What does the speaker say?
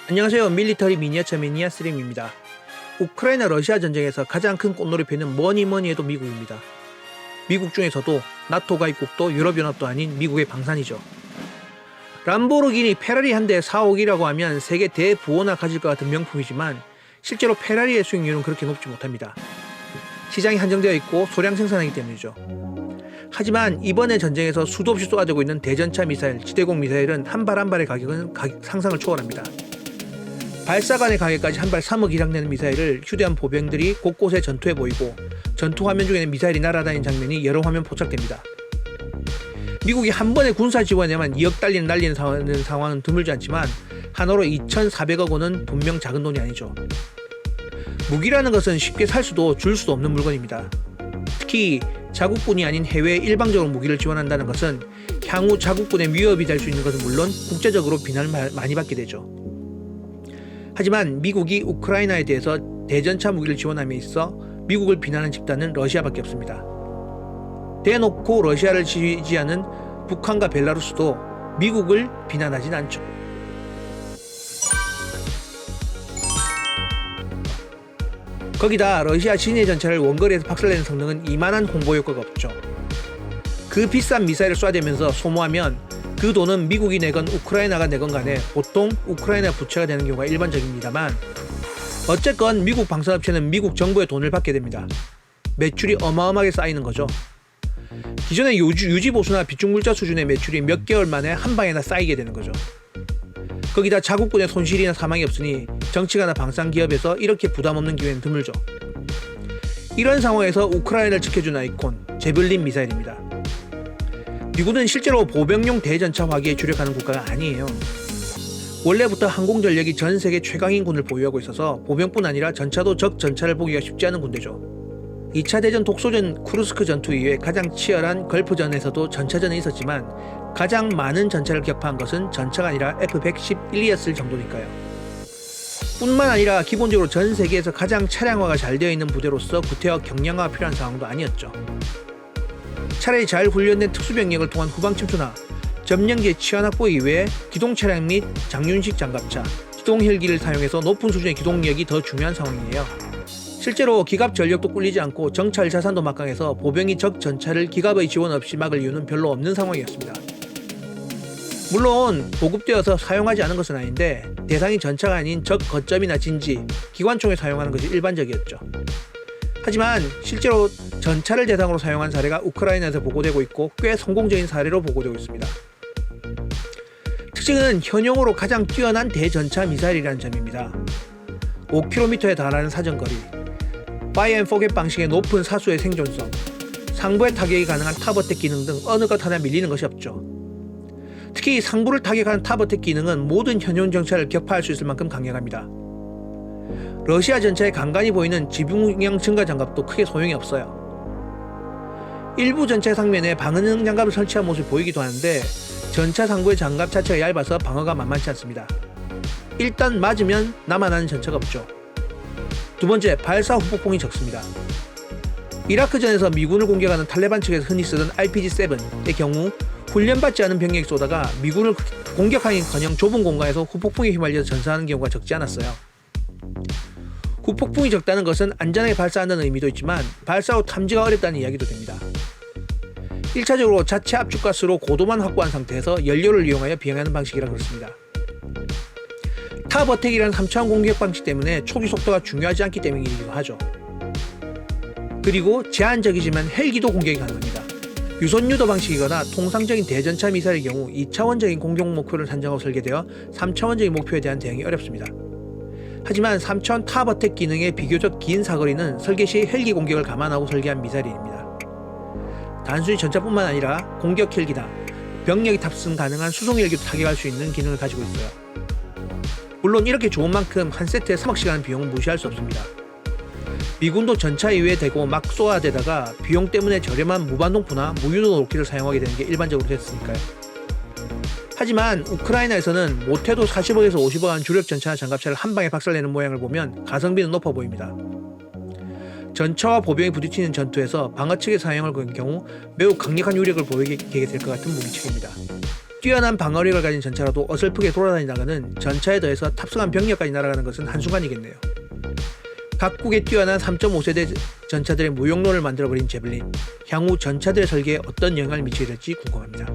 안녕하세요. 밀리터리 미니어처 매니아 스림입니다. 우크라이나 러시아 전쟁에서 가장 큰 꽃놀이표는 뭐니 해도 미국입니다. 미국 중에서도 나토 가입국도 유럽연합도 아닌 미국의 방산이죠. 람보르기니 페라리 한 대 4억이라고 하면 세계 대부호나 가질 것 같은 명품이지만 실제로 페라리의 수익률은 그렇게 높지 못합니다. 시장이 한정되어 있고 소량 생산하기 때문이죠. 하지만 이번에 전쟁에서 수도 없이 쏟아지고 있는 대전차 미사일, 지대공 미사일은 한 발 한 발의 가격은 상상을 초월합니다. 발사관의 가격까지 한 발 3억 이상 되는 미사일을 휴대한 보병들이 곳곳에 전투해 보이고 전투 화면 중에는 미사일이 날아다니는 장면이 여러 화면 포착됩니다. 미국이 한 번에 군사 지원에만 2억 달러는 날리는 상황은 드물지 않지만 한화로 2,400억 원은 분명 작은 돈이 아니죠. 무기라는 것은 쉽게 살 수도 줄 수도 없는 물건입니다. 특히 자국군이 아닌 해외에 일방적으로 무기를 지원한다는 것은 향후 자국군의 위협이 될 수 있는 것은 물론 국제적으로 비난을 많이 받게 되죠. 하지만 미국이 우크라이나에 대해서 대전차 무기를 지원함에 있어 미국을 비난하는 집단은 러시아밖에 없습니다. 대놓고 러시아를 지지하는 북한과 벨라루스도 미국을 비난하진 않죠. 거기다 러시아 진해 전차를 원거리에서 박살내는 성능은 이만한 홍보 효과가 없죠. 그 비싼 미사일을 쏴대면서 소모하면 그 돈은 미국이 내건 우크라이나가 내건 간에 보통 우크라이나 부채가 되는 경우가 일반적입니다만 어쨌건 미국 방산업체는 미국 정부의 돈을 받게 됩니다. 매출이 어마어마하게 쌓이는 거죠. 기존의 유지보수나 비축물자 수준의 매출이 몇 개월 만에 한 방에나 쌓이게 되는 거죠. 거기다 자국군의 손실이나 사망이 없으니 정치가나 방산기업에서 이렇게 부담 없는 기회는 드물죠. 이런 상황에서 우크라이나를 지켜준 아이콘 제블린 미사일입니다. 미국은 실제로 보병용 대전차 화기에 주력하는 국가가 아니에요. 원래부터 항공전력이 전 세계 최강인 군을 보유하고 있어서 보병뿐 아니라 전차도 적 전차를 보기가 쉽지 않은 군대죠. 2차 대전 독소전 쿠르스크 전투 이후에 가장 치열한 걸프전에서도 전차전이 있었지만 가장 많은 전차를 격파한 것은 전차가 아니라 F-111이었을 정도니까요. 뿐만 아니라 기본적으로 전 세계에서 가장 차량화가 잘 되어 있는 부대로서 구태와 경량화가 필요한 상황도 아니었죠. 차라리 잘 훈련된 특수병력을 통한 후방 침투나 점령기의 치안 확보 이외에 기동 차량 및 장륜식 장갑차, 기동 헬기를 사용해서 높은 수준의 기동력이 더 중요한 상황이에요. 실제로 기갑 전력도 꿀리지 않고 정찰 자산도 막강해서 보병이 적 전차를 기갑의 지원 없이 막을 이유는 별로 없는 상황이었습니다. 물론 보급되어서 사용하지 않은 것은 아닌데 대상이 전차가 아닌 적 거점이나 진지, 기관총에 사용하는 것이 일반적이었죠. 하지만 실제로 전차를 대상으로 사용한 사례가 우크라이나에서 보고되고 있고 꽤 성공적인 사례로 보고되고 있습니다. 특징은 현용으로 가장 뛰어난 대전차 미사일이라는 점입니다. 5km에 달하는 사정거리, Fire and Forget 방식의 높은 사수의 생존성, 상부의 타격이 가능한 탑어택 기능 등 어느 것 하나 밀리는 것이 없죠. 특히 상부를 타격하는 탑어택 기능은 모든 현용 전차를 격파할 수 있을 만큼 강력합니다. 러시아 전차에 간간히 보이는 지붕형 증가 장갑도 크게 소용이 없어요. 일부 전차 상면에 방어능 장갑을 설치한 모습이 보이기도 하는데 전차 상부의 장갑 자체가 얇아서 방어가 만만치 않습니다. 일단 맞으면 남아나는 전차가 없죠. 두 번째, 발사 후폭풍이 적습니다. 이라크전에서 미군을 공격하는 탈레반 측에서 흔히 쓰던 RPG-7의 경우 훈련받지 않은 병력이 쏘다가 미군을 공격하기커녕 좁은 공간에서 후폭풍에 휘말려서 전사하는 경우가 적지 않았어요. 후폭풍이 적다는 것은 안전하게 발사한다는 의미도 있지만 발사 후 탐지가 어렵다는 이야기도 됩니다. 1차적으로 자체 압축가스로 고도만 확보한 상태에서 연료를 이용하여 비행하는 방식이라 그렇습니다. 탑어택이라는 3차원 공격 방식 때문에 초기 속도가 중요하지 않기 때문이기도 하죠. 그리고 제한적이지만 헬기도 공격이 가능합니다. 유선 유도 방식이거나 통상적인 대전차 미사일의 경우 2차원적인 공격 목표를 산정하고 설계되어 3차원적인 목표에 대한 대응이 어렵습니다. 하지만 3차원 탑어택 기능의 비교적 긴 사거리는 설계 시 헬기 공격을 감안하고 설계한 미사일입니다. 단순히 전차뿐만 아니라 공격 헬기나 병력이 탑승 가능한 수송 헬기도 타격할 수 있는 기능을 가지고 있어요. 물론 이렇게 좋은 만큼 한 세트에 3억 시간 비용은 무시할 수 없습니다. 미군도 전차 이외에 대고 막 쏘아대다가 비용 때문에 저렴한 무반동포나 무유도 로켓을 사용하게 되는 게 일반적으로 됐으니까요. 하지만 우크라이나에서는 못해도 40억에서 50억 한 주력 전차나 장갑차를 한 방에 박살내는 모양을 보면 가성비는 높아 보입니다. 전차와 보병이 부딪히는 전투에서 방어 측의 사용을 건 경우 매우 강력한 유력을 보이게 될 것 같은 무기체계입니다. 뛰어난 방어력을 가진 전차라도 어설프게 돌아다니다가는 전차에 더해서 탑승한 병력까지 날아가는 것은 한순간이겠네요. 각국의 뛰어난 3.5세대 전차들의 무용론을 만들어버린 제블린, 향후 전차들의 설계에 어떤 영향을 미치게 될지 궁금합니다.